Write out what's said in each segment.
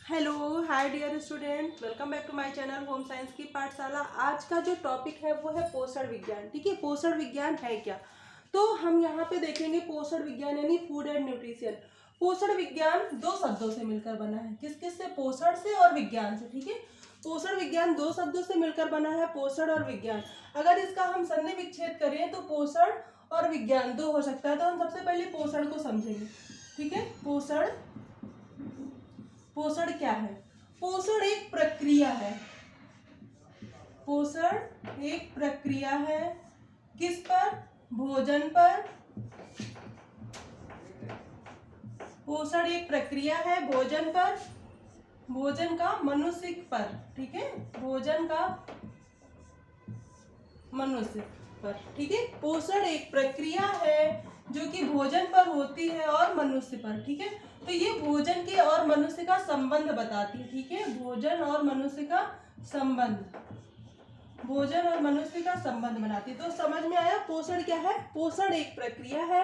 Hello hi dear student, welcome back to my channel home science की पाठशाला। आज का जो टॉपिक है वो है पोषण विज्ञान। ठीक है, पोषण विज्ञान है क्या, तो हम यहाँ पे देखेंगे पोषण विज्ञान यानी फूड एंड न्यूट्रिशन। पोषण विज्ञान दो शब्दों से मिलकर बना है। किस किस से? पोषण से और विज्ञान से। ठीक है, पोषण विज्ञान दो शब्दों से मिलकर बना है, पोषण और विज्ञान। अगर इसका हम संधि विच्छेद करें तो पोषण और विज्ञान दो हो सकता है। तो हम सबसे पहले पोषण को समझेंगे। ठीक है, पोषण क्या है? पोषण एक प्रक्रिया है। पोषण एक प्रक्रिया है। किस पर? भोजन पर। पोषण एक प्रक्रिया है भोजन पर, भोजन का मनुष्य पर। ठीक है, भोजन का मनुष्य पर। ठीक है, पोषण एक प्रक्रिया है जो कि भोजन पर होती है और मनुष्य पर। ठीक है, तो ये भोजन के और मनुष्य का संबंध बताती है। ठीक है, भोजन और मनुष्य का संबंध, भोजन और मनुष्य का संबंध बनाती है। तो समझ में आया पोषण क्या है? पोषण एक प्रक्रिया है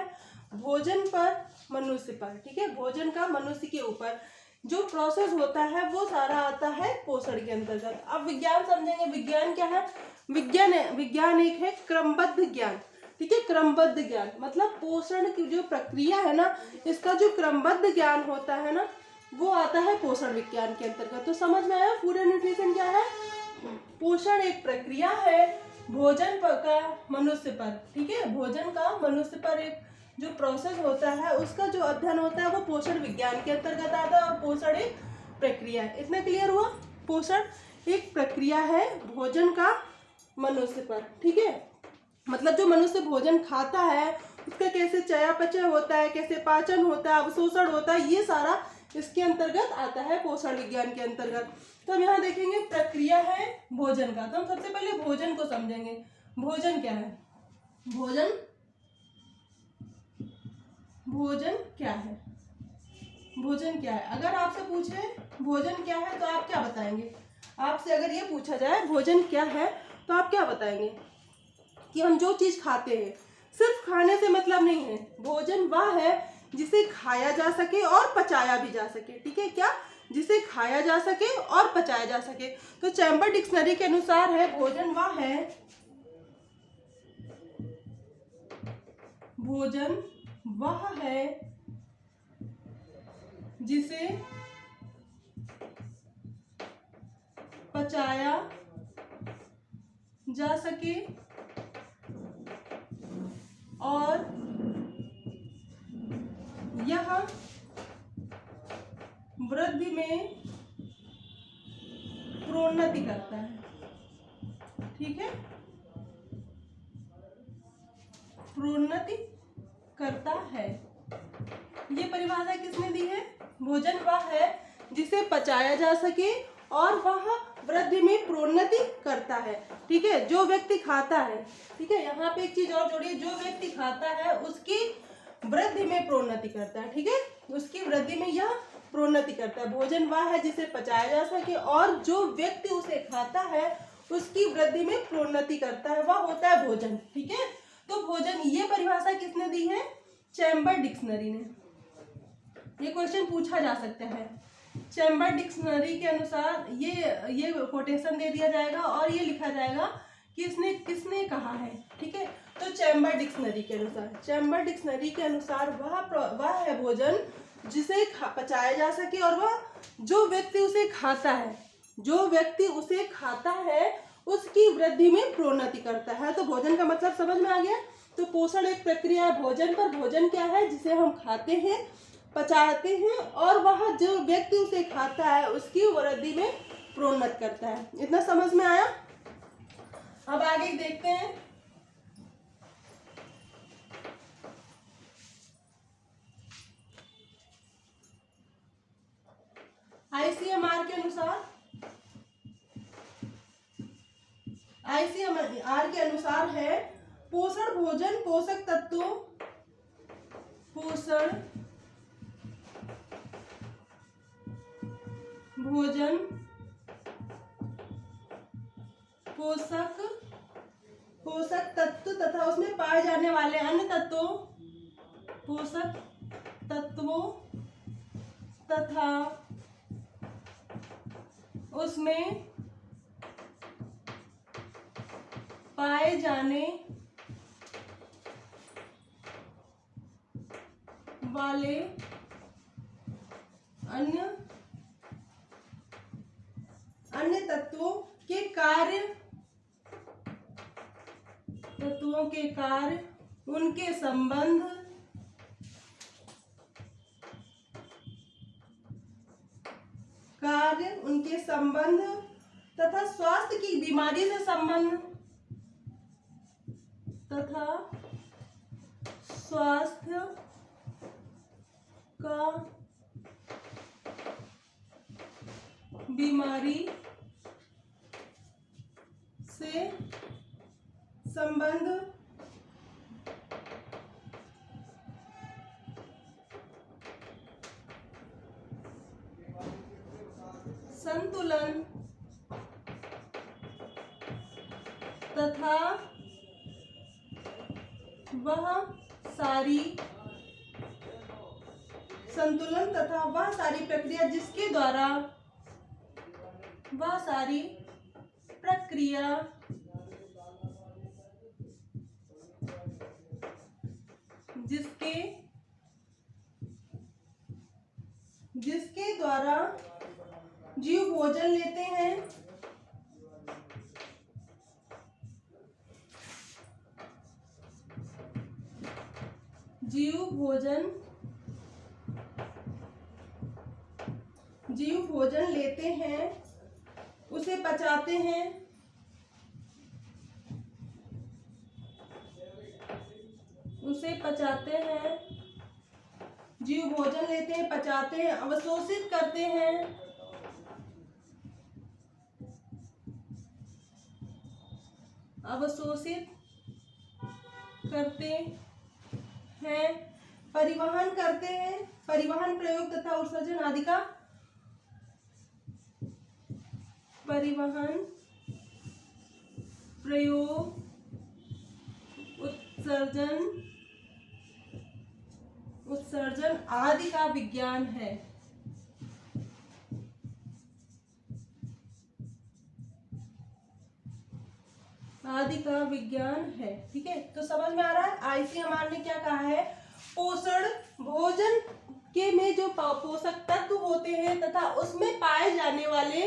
भोजन पर, मनुष्य पर। ठीक है, भोजन का मनुष्य के ऊपर जो प्रोसेस होता है वो सारा आता है पोषण के अंतर्गत। अब विज्ञान समझेंगे। विज्ञान क्या है? विज्ञान एक है क्रमबद्ध ज्ञान। ठीक है, क्रमबद्ध ज्ञान मतलब पोषण की जो प्रक्रिया है ना, इसका जो क्रमबद्ध ज्ञान होता है ना, वो आता है पोषण विज्ञान के अंतर्गत। तो समझ में आया फूड एंड न्यूट्रिशन क्या है? पोषण एक प्रक्रिया है भोजन का मनुष्य पर। ठीक है, भोजन का मनुष्य पर एक जो प्रोसेस होता है उसका जो अध्ययन होता है वो पोषण विज्ञान के अंतर्गत आता है। और पोषण एक प्रक्रिया है। इतना क्लियर हुआ? पोषण एक प्रक्रिया है भोजन का मनुष्य पर। ठीक है, मतलब जो मनुष्य भोजन खाता है उसका कैसे चयापचय होता है, कैसे पाचन होता है, अवशोषण होता है, ये सारा इसके अंतर्गत आता है पोषण विज्ञान के अंतर्गत। तो हम यहाँ देखेंगे प्रक्रिया है भोजन का। तो हम सबसे पहले भोजन को समझेंगे। भोजन क्या है? भोजन क्या है? भोजन क्या है? अगर आपसे पूछे भोजन क्या है तो आप क्या बताएंगे? आपसे अगर ये पूछा जाए भोजन क्या है तो आप क्या बताएंगे? कि हम जो चीज खाते हैं, सिर्फ खाने से मतलब नहीं है। भोजन वह है जिसे खाया जा सके और पचाया भी जा सके। ठीक है, क्या? जिसे खाया जा सके और पचाया जा सके। तो चैम्बर डिक्शनरी के अनुसार है भोजन वह है, भोजन वह है जिसे पचाया जा सके और यह वृद्धि में प्रोन्नति करता है। ठीक है, प्रोन्नति करता है। ये परिभाषा किसने दी है? भोजन वह है जिसे पचाया जा सके और वह वृद्धि में प्रोन्नति करता है। ठीक है, जो व्यक्ति खाता है। ठीक है, यहाँ पे एक चीज और जोड़िए, जो व्यक्ति खाता है उसकी वृद्धि में प्रोन्नति करता है। ठीक है, उसकी वृद्धि में यह प्रोन्नति करता है। भोजन वह है जिसे पचाया जा सके और जो व्यक्ति उसे खाता है उसकी वृद्धि में प्रोन्नति करता है, वह होता है भोजन। ठीक है, तो भोजन, ये परिभाषा किसने दी है? चैम्बर डिक्शनरी ने। ये क्वेश्चन पूछा जा सकता है। चैम्बर डिक्शनरी के अनुसार ये कोटेशन दे दिया जाएगा और ये लिखा जाएगा कि इसने किसने कहा है। ठीक है, तो चैम्बर डिक्शनरी के अनुसार, चैम्बर डिक्शनरी के अनुसार वह है भोजन जिसे पचाया जा सके और वह जो व्यक्ति उसे खाता है, जो व्यक्ति उसे खाता है उसकी वृद्धि में प्रोन्नति करता है। तो भोजन का मतलब समझ में आ गया। तो पोषण एक प्रक्रिया है भोजन पर। भोजन क्या है? जिसे हम खाते हैं, पचाते हैं और वह जो व्यक्ति उसे खाता है उसकी वृद्धि में प्रोन्नत करता है। इतना समझ में आया? अब आगे देखते हैं। आईसीएमआर के अनुसार है पोषण भोजन पोषक तत्वों, पोषण भोजन पोषक तत्व तथा उसमें पाए जाने वाले अन्य तत्वों, पोषक तत्वों तथा उसमें पाए जाने वाले अन्य तत्वों के कार्य, उनके संबंध, तथा स्वास्थ्य की बीमारी से संबंध, तथा स्वास्थ्य का बीमारी से संबंध, संतुलन तथा वह सारी प्रक्रिया जिसके द्वारा जिसके द्वारा जीव भोजन लेते हैं, जीव भोजन लेते हैं, उसे पचाते हैं, जीव भोजन लेते हैं, पचाते हैं, अवशोषित करते हैं, परिवहन करते हैं, परिवहन प्रयोग तथा उत्सर्जन आदि का उत्सर्जन आदि का विज्ञान है। ठीक है, तो समझ में आ रहा है। आईसीएमआर ने क्या कहा है, पोषण भोजन के में जो पोषक तत्व होते हैं तथा उसमें पाए जाने वाले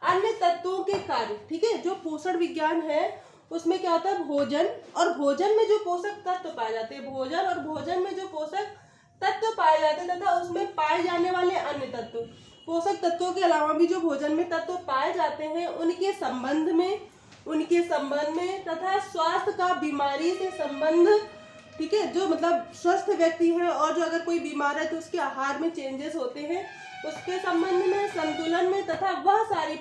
अन्य तत्वों के कार्य। ठीक है, जो पोषण विज्ञान है उसमें क्या होता है, भोजन और भोजन में जो पोषक तत्व पाए जाते हैं, तथा उसमें पाए जाने वाले अन्य तत्व, पोषक तत्वों के अलावा भी जो भोजन में तत्व पाए जाते हैं उनके संबंध में तथा स्वास्थ्य का बीमारी से संबंध। ठीक है, जो मतलब स्वस्थ व्यक्ति है और जो अगर कोई बीमार है तो उसके आहार में चेंजेस होते हैं, उसके संबंध में, संतुलन में, तथा वह सारी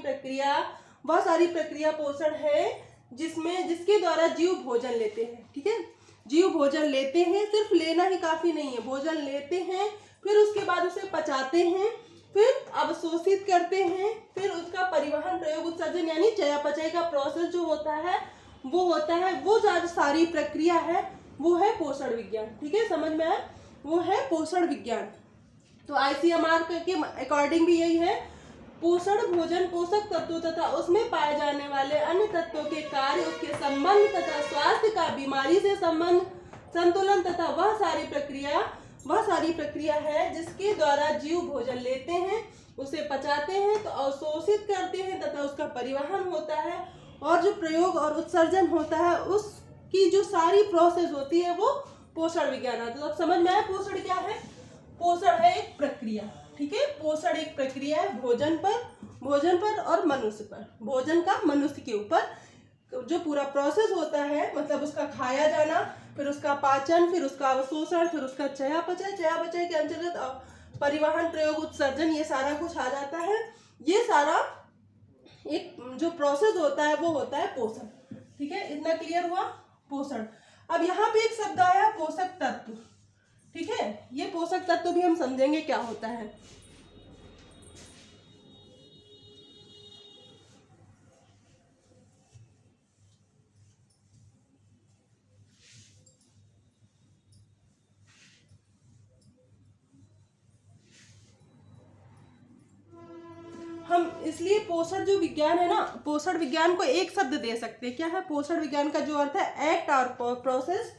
प्रक्रिया पोषण है जिसके द्वारा जीव भोजन लेते हैं। ठीक है, जीव भोजन लेते हैं, सिर्फ लेना ही काफी नहीं है, भोजन लेते हैं, फिर उसके बाद उसे पचाते हैं, फिर अवशोषित करते हैं, फिर उसका परिवहन प्रयोग उत्सर्जन यानी चयापचय का प्रोसेस जो होता है वो जो सारी प्रक्रिया है वो है पोषण विज्ञान। ठीक है, समझ में आया, वो है पोषण विज्ञान। तो आईसीएमआर के अकॉर्डिंग भी यही है, पोषण भोजन पोषक तत्वों तथा उसमें पाए जाने वाले अन्य तत्वों के कार्य, उसके संबंध तथा स्वास्थ्य का बीमारी से संबंध, संतुलन तथा वह सारी प्रक्रिया है जिसके द्वारा जीव भोजन लेते हैं, उसे पचाते हैं, तो अवशोषित करते हैं तथा उसका परिवहन होता है, और जो प्रयोग और उत्सर्जन होता है उसकी जो सारी प्रोसेस होती है वो पोषण विज्ञान है। तो अब समझ में आया पोषण क्या है। पोषण है एक प्रक्रिया। ठीक है, पोषण एक प्रक्रिया है भोजन पर और मनुष्य पर। भोजन का मनुष्य के ऊपर जो पूरा प्रोसेस होता है, मतलब उसका खाया जाना, फिर उसका पाचन, फिर उसका अवशोषण, फिर उसका चयापचय के अंतर्गत परिवहन प्रयोग उत्सर्जन, ये सारा कुछ आ जाता है। ये सारा एक जो प्रोसेस होता है वो होता है पोषण। ठीक है, इतना क्लियर हुआ पोषण। अब यहाँ पे एक शब्द आया पोषक तत्व। ठीक है, ये पोषक तत्व भी हम समझेंगे क्या होता है। हम इसलिए पोषण जो विज्ञान है ना, पोषण विज्ञान को एक शब्द दे सकते हैं, क्या है पोषण विज्ञान का जो अर्थ है एक्ट और प्रोसेस,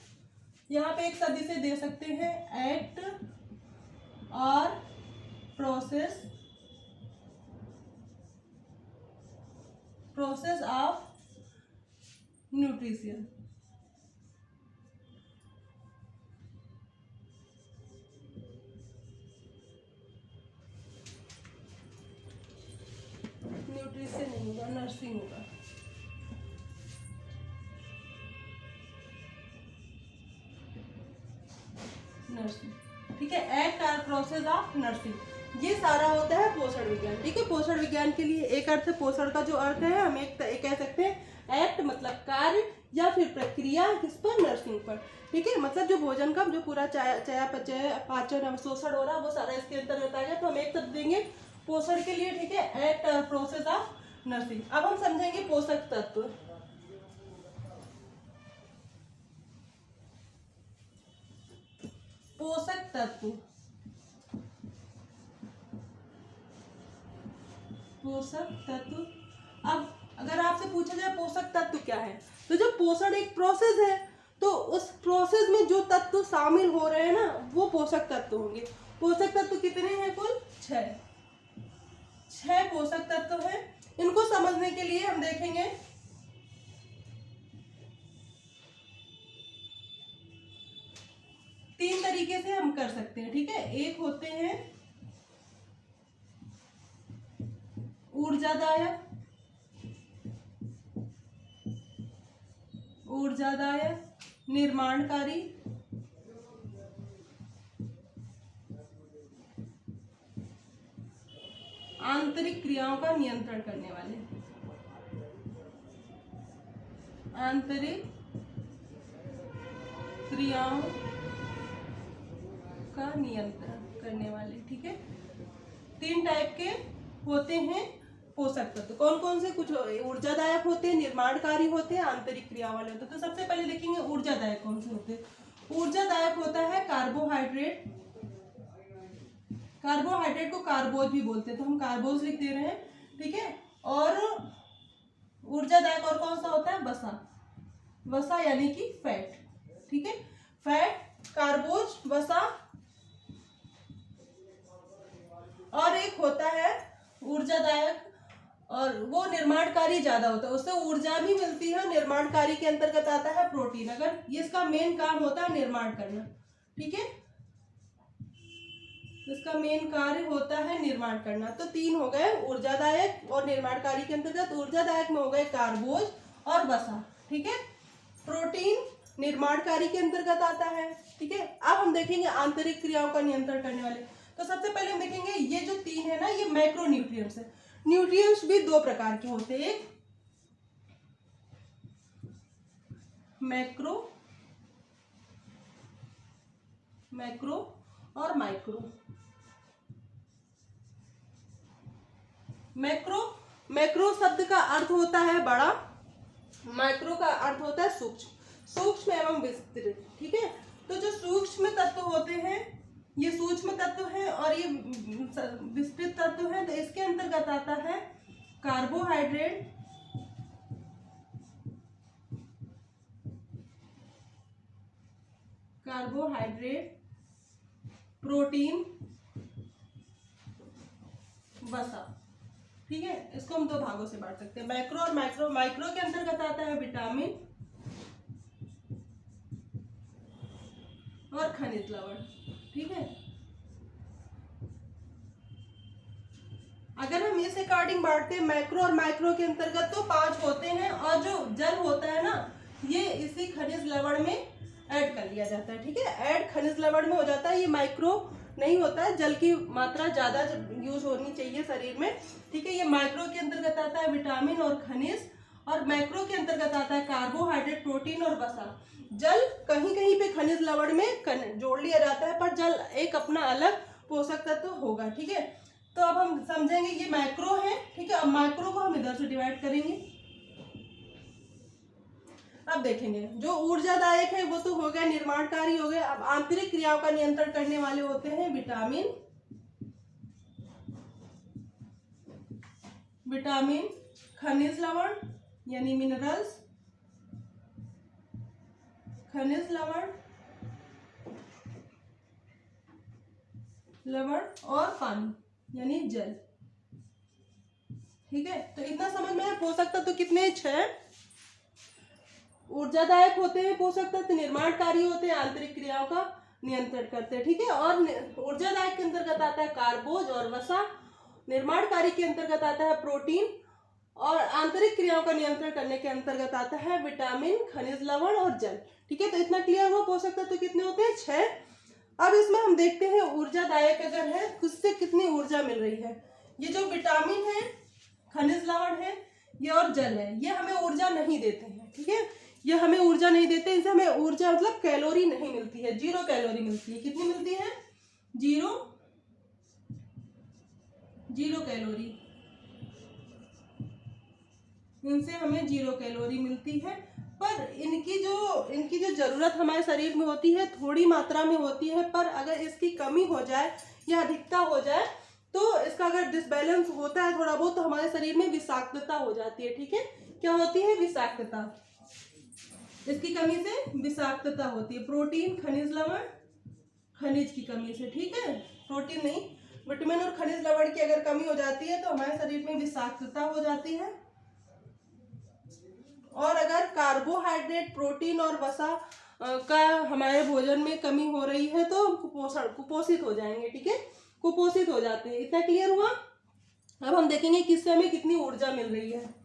यहाँ पे एक शब्द इसे दे सकते हैं एक्ट और प्रोसेस ऑफ न्यूट्रिशन। न्यूट्रिशन नहीं होगा, नर्सिंग होगा। नर्सिंग, ठीक है, एक्ट और प्रोसेस ऑफ नर्सिंग, ये सारा होता है पोषण विज्ञान। ठीक है, पोषण विज्ञान के लिए एक अर्थ है पोषण का जो अर्थ है हम एक कह सकते हैं एक्ट मतलब कार्य या फिर प्रक्रिया, किस पर, नर्सिंग पर। ठीक है, मतलब जो भोजन का जो पूरा चयापचय पाचन अवशोषण हो रहा है वो सारा इसके अंतर्गत आ गया, तो हम एक शब्द देंगे पोषण के लिए। ठीक है, एक्ट और प्रोसेस ऑफ नर्सिंग। अब हम समझेंगे पोषक तत्व। पोषक तत्व, पोषक तत्व। अब अगर आपसे पूछा जाए पोषक तत्व क्या है, तो जब पोषण एक प्रोसेस है तो उस प्रोसेस में जो तत्व शामिल हो रहे हैं ना वो पोषक तत्व होंगे। पोषक तत्व कितने हैं कुल? 6 पोषक तत्व हैं। इनको समझने के लिए हम देखेंगे तीन तरीके से हम कर सकते हैं। ठीक है, एक होते हैं ऊर्जादायक, निर्माणकारी, आंतरिक क्रियाओं का नियंत्रण करने वाले, आंतरिक क्रियाओं का नियंत्रण करने वाले। ठीक है, 3 टाइप के होते हैं पोषक तत्व। कौन कौन से? कुछ ऊर्जादायक होते हैं, निर्माणकारी होते हैं, आंतरिक क्रिया वाले होते हैं। तो सबसे पहले देखेंगे ऊर्जादायक कौन से होते हैं। ऊर्जादायक होता है कार्बोहाइड्रेट, कार्बोहाइड्रेट को कार्बोज भी बोलते हैं, तो हम कार्बोज लिख दे रहे हैं। ठीक है, और ऊर्जादायक और कौन सा होता है? वसा यानी कि फैट। ठीक है, फैट, कार्बोज, वसा। और एक होता है ऊर्जादायक और वो निर्माणकारी ज्यादा होता है, उससे ऊर्जा भी मिलती है। निर्माणकारी के अंतर्गत आता है प्रोटीन, अगर ये इसका मेन काम होता है निर्माण करना। ठीक है, इसका मेन कार्य होता है निर्माण करना। तो 3 हो गए ऊर्जादायक और निर्माणकारी के अंतर्गत। ऊर्जादायक में हो गए कार्बोज और वसा। ठीक है, प्रोटीन निर्माणकारी के अंतर्गत आता है। ठीक है, अब हम देखेंगे आंतरिक क्रियाओं का नियंत्रण करने वाले। तो सबसे पहले हम देखेंगे ये जो 3 है ना, ये मैक्रो न्यूट्रिएंट्स है। न्यूट्रिएंट्स भी 2 प्रकार के होते हैं, एक मैक्रो और माइक्रो। मैक्रो शब्द का अर्थ होता है बड़ा, माइक्रो का अर्थ होता है सूक्ष्म एवं विस्तृत। ठीक है, तो जो सूक्ष्म तत्व होते हैं ये सूक्ष्म तत्व है और ये विस्तृत तत्व है। तो इसके अंतर्गत आता है कार्बोहाइड्रेट, प्रोटीन, वसा। ठीक है, इसको हम 2 भागों से बांट सकते हैं, मैक्रो और माइक्रो। माइक्रो के अंतर्गत आता है विटामिन और खनिज लवण। ठीक है, अगर हम इस अकॉर्डिंग बांटते हैं मैक्रो और माइक्रो के अंतर्गत तो 5 होते हैं, और जो जल होता है ना ये इसी खनिज लवण में ऐड कर लिया जाता है। ठीक है, ऐड खनिज लवण में हो जाता है, ये माइक्रो नहीं होता है। जल की मात्रा ज्यादा यूज होनी चाहिए शरीर में। ठीक है, ये माइक्रो के अंतर्गत आता है विटामिन और खनिज, और मैक्रो के अंतर्गत आता है कार्बोहाइड्रेट, प्रोटीन और वसा। जल कहीं कहीं पे खनिज लवण में जोड़ लिया जाता है, पर जल एक अपना अलग पोषक तत्व होगा। ठीक है, तो अब हम समझेंगे ये मैक्रो है। ठीक है, अब माइक्रो को हम इधर से डिवाइड करेंगे। अब देखेंगे जो ऊर्जादायक है वो तो हो गया, निर्माणकारी हो गए। अब आंतरिक क्रियाओं का नियंत्रण करने वाले होते हैं विटामिन विटामिन, खनिज लवण यानी मिनरल्स, खनिज लवण, और पानी यानी जल। ठीक है, तो इतना समझ में है। पोषक तत्व कितने? 6। ऊर्जादायक होते हैं पोषक तत्व, निर्माणकारी होते हैं, आंतरिक क्रियाओं का नियंत्रण करते हैं। ठीक है, और ऊर्जादायक के अंतर्गत आता है कार्बोज और वसा, निर्माणकारी के अंतर्गत आता है प्रोटीन, और आंतरिक क्रियाओं का नियंत्रण करने के अंतर्गत आता है विटामिन, खनिज लवण और जल। ठीक है, तो इतना क्लियर हुआ पोषक तत्व कितने होते हैं? 6। अब इसमें हम देखते हैं ऊर्जादायक अगर है उससे कितनी ऊर्जा मिल रही है। ये जो विटामिन है, खनिज लवण है, ये और जल है, ये हमें ऊर्जा नहीं देते हैं। ठीक है, ये हमें ऊर्जा नहीं देते, इनसे हमें ऊर्जा मतलब कैलोरी नहीं मिलती है, 0 कैलोरी मिलती है। कितनी मिलती है? 0 कैलोरी। इनसे हमें 0 कैलोरी मिलती है, पर इनकी जो जरूरत हमारे शरीर में होती है थोड़ी मात्रा में होती है, पर अगर इसकी कमी हो जाए या अधिकता हो जाए तो इसका अगर डिसबैलेंस होता है थोड़ा बहुत, तो हमारे शरीर में विषाक्तता हो जाती है। ठीक है, क्या होती है? विषाक्तता। इसकी कमी से विषाक्तता होती है। प्रोटीन, खनिज लवण, खनिज की कमी से। ठीक है, प्रोटीन नहीं, विटामिन और खनिज लवण की अगर कमी हो जाती है तो हमारे शरीर में विषाक्तता हो जाती है। और अगर कार्बोहाइड्रेट, प्रोटीन और वसा का हमारे भोजन में कमी हो रही है तो कुपोषित हो जाएंगे। ठीक है, कुपोषित हो जाते हैं। इतना क्लियर हुआ? अब हम देखेंगे किससे हमें कितनी ऊर्जा मिल रही है।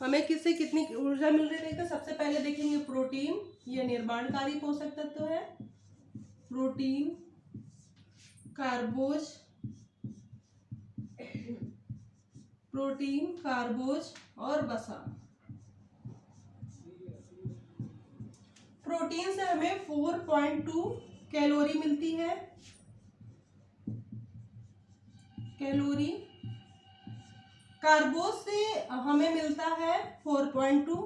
हमें किससे कितनी ऊर्जा मिल रही है? तो सबसे पहले देखेंगे प्रोटीन, ये निर्माणकारी पोषक तत्व है। प्रोटीन, कार्बोज, और वसा। प्रोटीन से हमें 4.2 कैलोरी मिलती है, कैलोरी। कार्बोज से हमें मिलता है 4.2,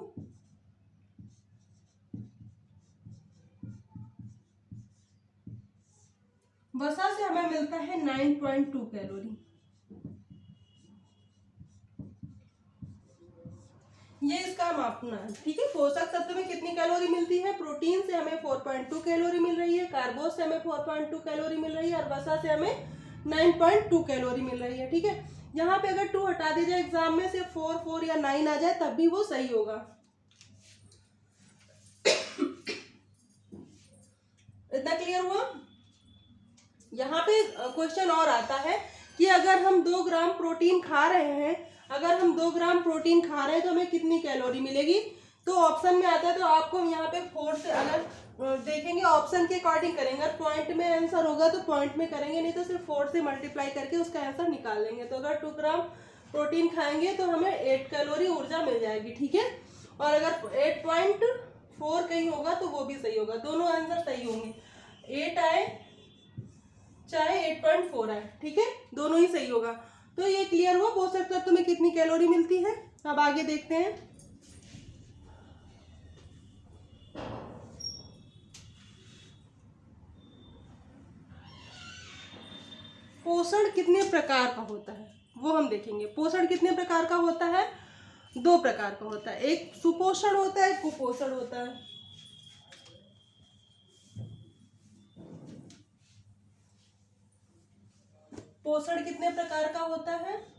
वसा से हमें मिलता है 9.2 कैलोरी। ये इसका मापना है। ठीक है, पोषक तत्व में कितनी कैलोरी मिलती है? प्रोटीन से हमें 4.2 कैलोरी मिल रही है, कार्बोज से हमें 4.2 कैलोरी मिल रही है, और वसा से हमें 9.2 कैलोरी मिल रही है। ठीक है, यहाँ पे अगर 2 हटा दी जाए एग्जाम में से 4, 4 या 9 आ जाए तब भी वो सही होगा। इतना क्लियर हुआ? यहाँ पे क्वेश्चन और आता है कि अगर हम 2 ग्राम प्रोटीन खा रहे हैं, अगर हम 2 ग्राम प्रोटीन खा रहे हैं तो हमें कितनी कैलोरी मिलेगी? तो ऑप्शन में आता है, तो आपको यहाँ पे 4 से अगर देखेंगे ऑप्शन के अकॉर्डिंग करेंगे। पॉइंट में आंसर होगा तो पॉइंट में करेंगे, नहीं तो सिर्फ 4 से मल्टीप्लाई करके उसका आंसर निकाल लेंगे। तो अगर 2 ग्राम प्रोटीन खाएंगे तो हमें 8 कैलोरी ऊर्जा मिल जाएगी। ठीक है, और अगर 8.4 कहीं होगा तो वो भी सही होगा, दोनों आंसर सही होंगे। 8 आए चाहे 8.4 आए, ठीक है, दोनों ही सही होगा। तो ये क्लियर हुआ पोषक तत्व में कितनी कैलोरी मिलती है। अब आगे देखते हैं। पोषण कितने प्रकार का होता है वो हम देखेंगे। पोषण कितने प्रकार का होता है? 2 प्रकार का होता है, एक सुपोषण होता है, कुपोषण होता है। पोषण कितने प्रकार का होता है?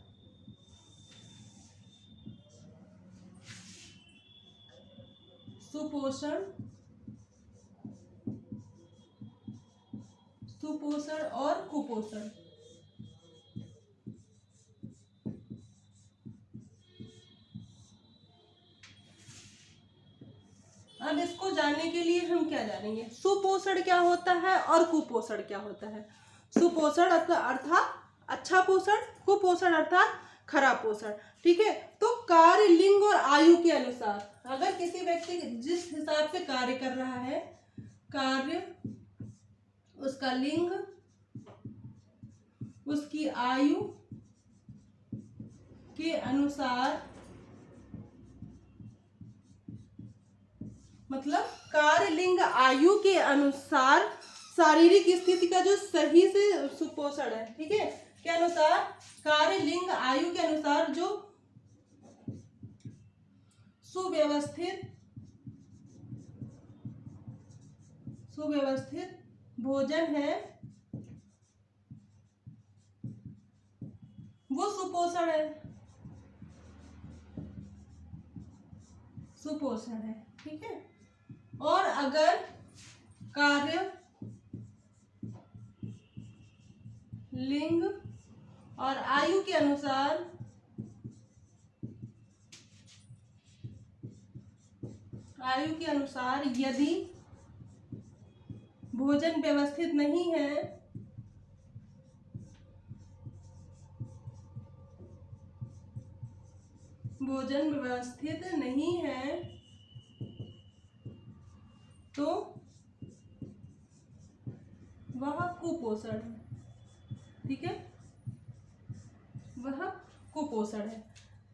सुपोषण, और कुपोषण। अब इसको जानने के लिए हम क्या जानेंगे? सुपोषण क्या होता है और कुपोषण क्या होता है। सुपोषण अर्थात अच्छा पोषण, कुपोषण अर्थात खराब पोषण। ठीक है, तो कार्य, लिंग और आयु के अनुसार अगर किसी व्यक्ति जिस हिसाब से कार्य कर रहा है, कार्य, उसका लिंग, उसकी आयु के अनुसार मतलब कार्य लिंग आयु के अनुसार शारीरिक स्थिति का जो सही से सुपोषण है, ठीक है, के अनुसार कार्य लिंग आयु के अनुसार जो सुव्यवस्थित भोजन है वो सुपोषण है, सुपोषण है, ठीक है। और अगर कार्य लिंग और आयु के अनुसार यदि भोजन व्यवस्थित नहीं है, तो वह कुपोषण है, ठीक है, वह कुपोषण है।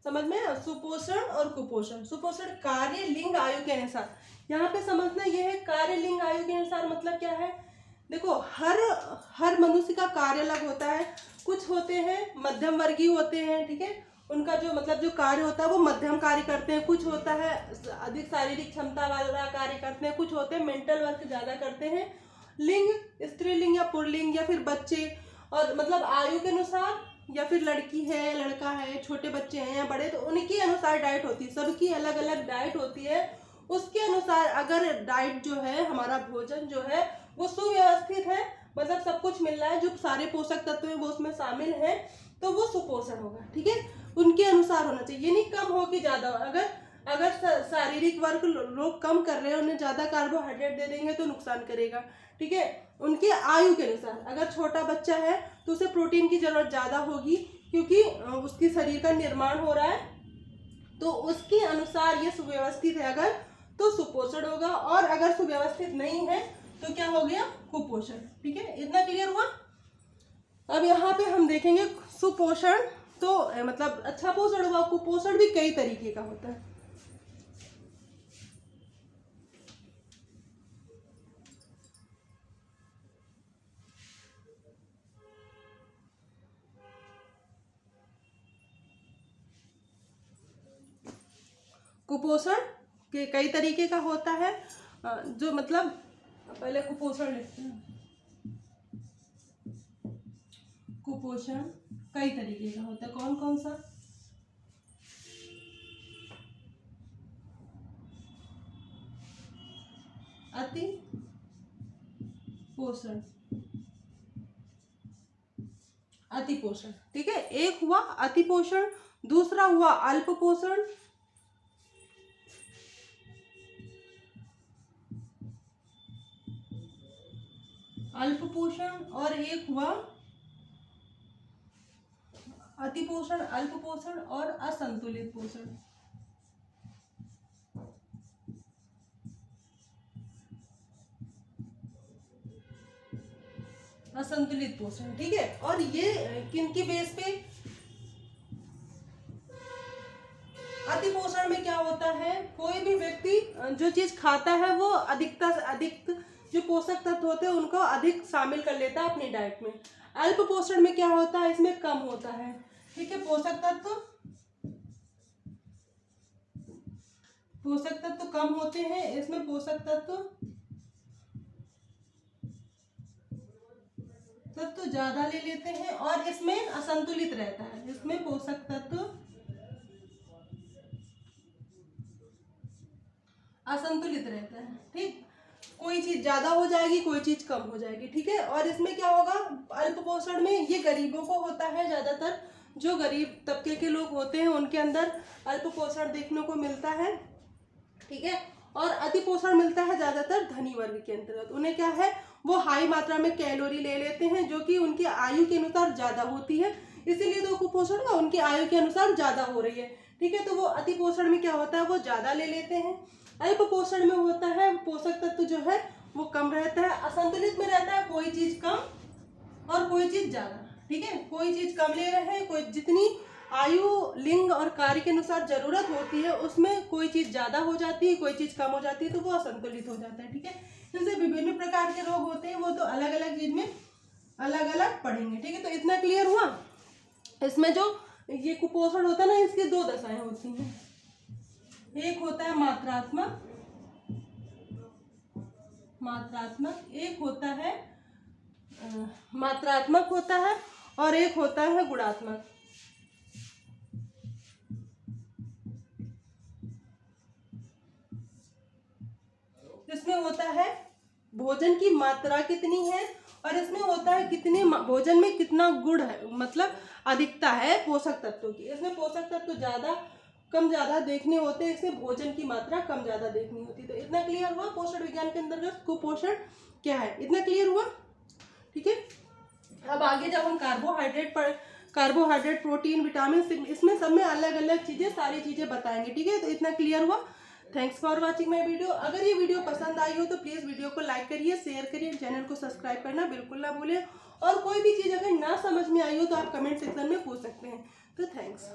समझ में? सुपोषण और कुपोषण। सुपोषण कार्य लिंग आयु के अनुसार, यहाँ पे समझना यह है कार्य लिंग आयु के अनुसार मतलब क्या है। देखो हर मनुष्य का कार्य अलग होता है। कुछ होते हैं मध्यम वर्गीय होते हैं, ठीक है, उनका जो मतलब जो कार्य होता है वो मध्यम कार्य करते हैं। कुछ होता है अधिक शारीरिक क्षमता वाला कार्य करते हैं। कुछ होते हैं मेंटल वर्क ज्यादा करते हैं। लिंग स्त्रीलिंग या पुल्लिंग या फिर बच्चे, और मतलब आयु के अनुसार, या फिर लड़की है लड़का है, छोटे बच्चे हैं या बड़े, तो उनके अनुसार डाइट होती है। सबकी अलग अलग डाइट होती है। उसके अनुसार अगर डाइट जो है, हमारा भोजन जो है वो सुव्यवस्थित है, मतलब सब कुछ मिल रहा है, जो सारे पोषक तत्व हैं वो उसमें शामिल है, तो वो सुपोषण होगा, ठीक है। उनके अनुसार होना चाहिए, ये नहीं कम हो कि ज्यादा हो। अगर शारीरिक वर्क लोग कम कर रहे हैं, उन्हें ज्यादा कार्बोहाइड्रेट दे देंगे तो नुकसान करेगा, ठीक है। उनके आयु के अनुसार, अगर छोटा बच्चा है तो उसे प्रोटीन की जरूरत ज्यादा होगी, क्योंकि उसकी शरीर का निर्माण हो रहा है, तो उसके अनुसार ये सुव्यवस्थित है अगर, तो सुपोषण होगा। और अगर सुव्यवस्थित नहीं है तो क्या हो गया? कुपोषण, ठीक है। इतना क्लियर हुआ? अब यहाँ पे हम देखेंगे सुपोषण तो मतलब अच्छा पोषण हुआ। कुपोषण भी कई तरीके का होता है। कुपोषण के कई तरीके का होता है, जो मतलब पहले कुपोषण लिखते हैं। कुपोषण कई तरीके का होता है। कौन कौन सा? अति पोषण, अति पोषण, ठीक है। एक हुआ अति पोषण, दूसरा हुआ अल्प पोषण, अल्प पोषण, और एक हुआ अति पोषण, अल्प पोषण और असंतुलित पोषण। असंतुलित पोषण, ठीक है। और ये किनकी बेस पे? अति पोषण में क्या होता है, कोई भी व्यक्ति जो चीज खाता है वो अधिकता से अधिक जो पोषक तत्व होते हैं उनको अधिक शामिल कर लेता है अपनी डाइट में। अल्प पोषण में क्या होता है, इसमें कम होता है, ठीक है। पोषक तत्व कम होते हैं, इसमें पोषक तत्व ज्यादा ले लेते हैं, और इसमें असंतुलित रहता है। इसमें पोषक तत्व असंतुलित रहता है, ठीक। कोई चीज ज्यादा हो जाएगी, कोई चीज कम हो जाएगी, ठीक है। और इसमें क्या होगा, अल्प पोषण में ये गरीबों को होता है ज्यादातर। जो गरीब तबके के लोग होते हैं उनके अंदर अल्प पोषण देखने को मिलता है, ठीक है। और अति पोषण मिलता है ज्यादातर धनी वर्ग के अंतर्गत। उन्हें क्या है, वो हाई मात्रा में कैलोरी ले लेते हैं, जो कि उनकी आयु के अनुसार ज्यादा होती है, इसीलिए तो कुपोषण का उनकी आयु के अनुसार ज्यादा हो रही है, ठीक है। तो वो अति पोषण में क्या होता है, वो ज्यादा ले लेते हैं। अल्प पोषण में होता है पोषक तत्व जो है वो कम रहता है, असंतुलित में रहता है, कोई चीज कम और कोई चीज ज्यादा, ठीक है। कोई चीज कम ले रहे हैं, कोई जितनी आयु, लिंग और कार्य के अनुसार जरूरत होती है, उसमें कोई चीज़ ज़्यादा हो जाती है, कोई चीज़ कम हो जाती है, तो वो असंतुलित हो जाता है। ठीक है, जैसे विभिन्न प्रकार के रोग होते हैं, वो तो अलग अलग चीज में अलग अलग पढ़ेंगे। ठीक है, तो इतना क्लियर हुआ। इसमें जो ये कुपोषण होता है ना, इसकी दो दशाएं होती हैं। एक होता है मात्रात्मक, एक होता है मात्रात्मक होता है, और एक होता है गुणात्मक। इसमें होता है भोजन की मात्रा कितनी है, और इसमें होता है कितने भोजन में कितना गुण है, मतलब अधिकता है पोषक तत्वों की। इसमें पोषक तत्व ज्यादा कम ज्यादा देखने होते हैं, इसमें भोजन की मात्रा कम ज्यादा देखनी होती है। तो इतना क्लियर हुआ पोषण विज्ञान के अंतर्गत कुपोषण क्या है, इतना क्लियर हुआ। ठीक है, अब आगे जब हम कार्बोहाइड्रेट, प्रोटीन, विटामिन, इसमें सब में अलग अलग चीजें, सारी चीजें बताएंगे। ठीक है, तो इतना क्लियर हुआ। Thanks for watching my video. अगर ये वीडियो पसंद आई हो तो प्लीज़ वीडियो को लाइक करिए, शेयर करिए, चैनल को सब्सक्राइब करना बिल्कुल ना भूलें। और कोई भी चीज़ अगर ना समझ में आई हो तो आप कमेंट सेक्शन में पूछ सकते हैं। तो थैंक्स।